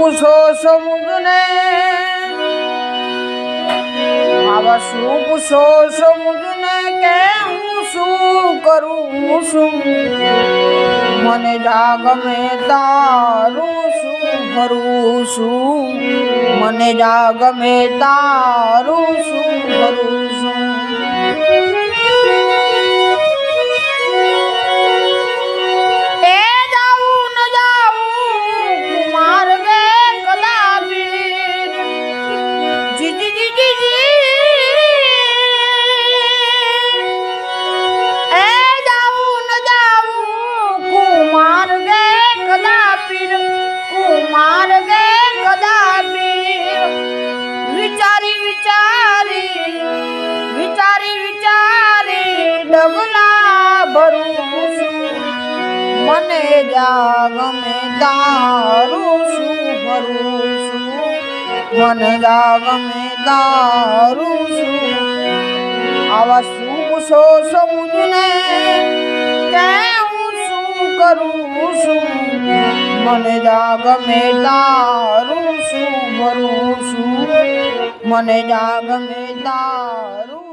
પૂછો સમુદ્રને આવા શું પૂછો સમુદ્રને કે હું શું કરું છું મને જાગમે તારું શું ભરું છું મને જાગમે તારું શું ભરું છું મને જાગમે તારું શું ભરું છું મને જાગમે તારું શું આવા શું પૂછો સમુદ્રને કે હું શું કરું છું મને જાગમે તારું શું ભરું છું મને જાગમે તારું